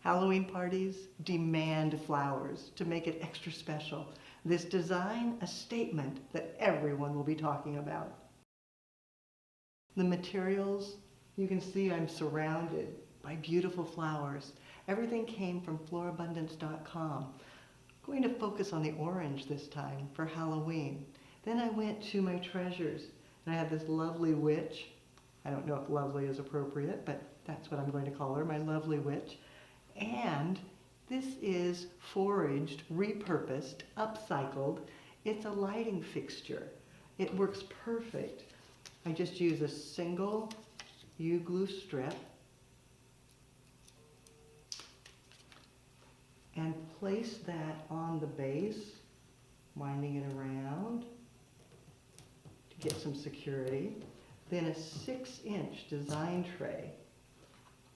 Halloween parties demand flowers to make it extra special. This design, a statement that everyone will be talking about. The materials, you can see I'm surrounded by beautiful flowers. Everything came from florabundance.com. I'm going to focus on the orange this time for Halloween. Then I went to my treasures and I had this lovely witch. I don't know if lovely is appropriate, but that's what I'm going to call her, my lovely witch. And this is foraged, repurposed, upcycled. It's a lighting fixture. It works perfect. I just use a single U-glue strip and place that on the base, winding it around to get some security. Then a 6-inch design tray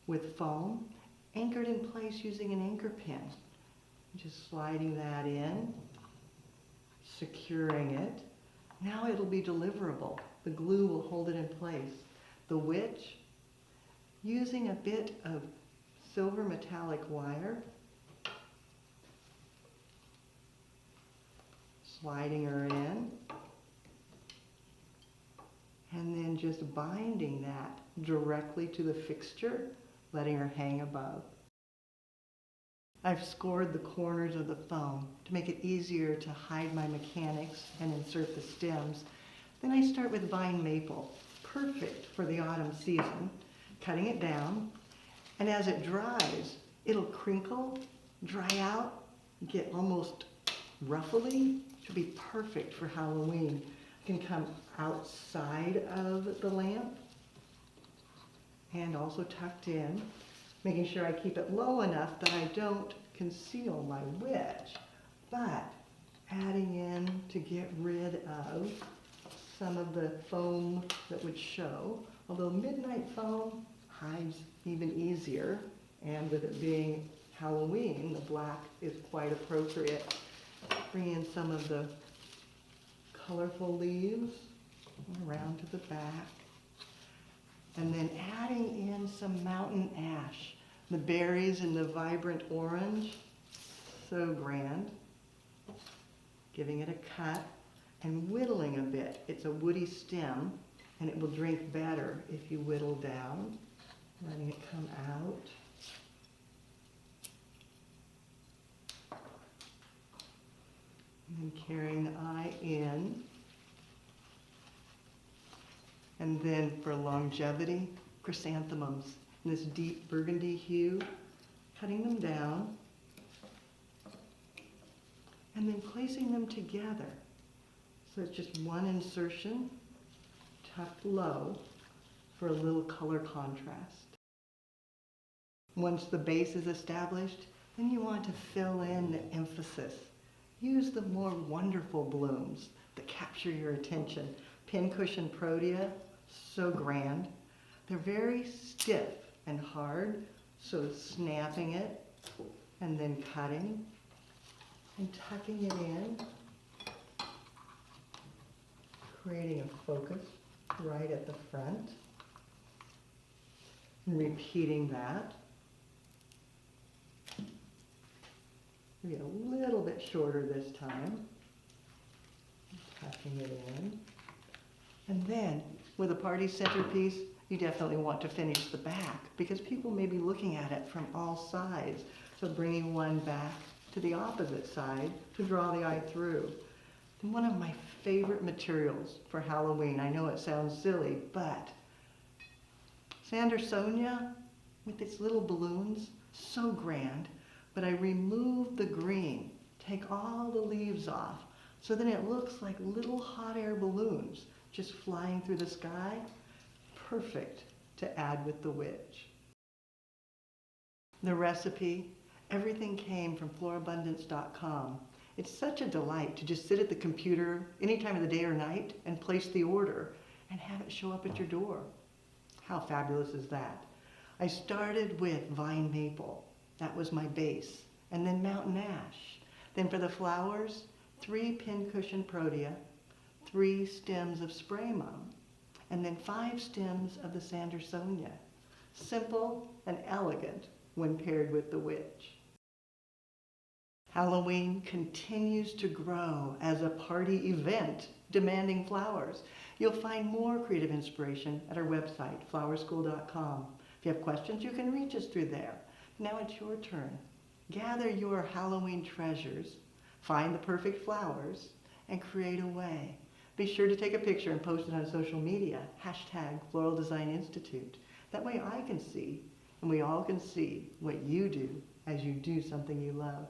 with foam anchored in place using an anchor pin. Just sliding that in, securing it. Now it'll be deliverable. The glue will hold it in place. The witch, using a bit of silver metallic wire, sliding her in, and then just binding that directly to the fixture, letting her hang above. I've scored the corners of the foam to make it easier to hide my mechanics and insert the stems. Then I start with vine maple, perfect for the autumn season, cutting it down, and as it dries, it'll crinkle, dry out, get almost ruffly. Should be perfect for Halloween. It can come outside of the lamp and also tucked in, making sure I keep it low enough that I don't conceal my witch, but adding in to get rid of some of the foam that would show, although midnight foam hides even easier, and with it being Halloween, the black is quite appropriate. Bring in some of the colorful leaves around to the back, and then adding in some mountain ash. The berries in the vibrant orange, so grand. Giving it a cut and whittling a bit. It's a woody stem, and it will drink better if you whittle down, letting it come out. And carrying the eye in. And then for longevity, chrysanthemums in this deep burgundy hue, cutting them down and then placing them together. So it's just one insertion, tucked low for a little color contrast. Once the base is established, then you want to fill in the emphasis. Use the more wonderful blooms that capture your attention. Pincushion protea, so grand. They're very stiff and hard, so snapping it and then cutting and tucking it in, creating a focus right at the front, and repeating that. Maybe a little bit shorter this time, tucking it in. And then, with a party centerpiece, you definitely want to finish the back because people may be looking at it from all sides. So bringing one back to the opposite side to draw the eye through. And one of my favorite materials for Halloween, I know it sounds silly, but Sandersonia with its little balloons, so grand. But I remove the green, take all the leaves off, so then it looks like little hot air balloons just flying through the sky. Perfect to add with the witch. The recipe, everything came from florabundance.com. It's such a delight to just sit at the computer any time of the day or night and place the order and have it show up at your door. How fabulous is that? I started with vine maple. That was my base. And then mountain ash. Then for the flowers, 3 pincushion protea, 3 stems of spray mum, and then 5 stems of the Sandersonia. Simple and elegant when paired with the witch. Halloween continues to grow as a party event demanding flowers. You'll find more creative inspiration at our website, flowerschool.com. If you have questions, you can reach us through there. Now it's your turn. Gather your Halloween treasures, find the perfect flowers, and create a way. Be sure to take a picture and post it on social media, #Floral Design Institute. That way I can see, and we all can see what you do as you do something you love.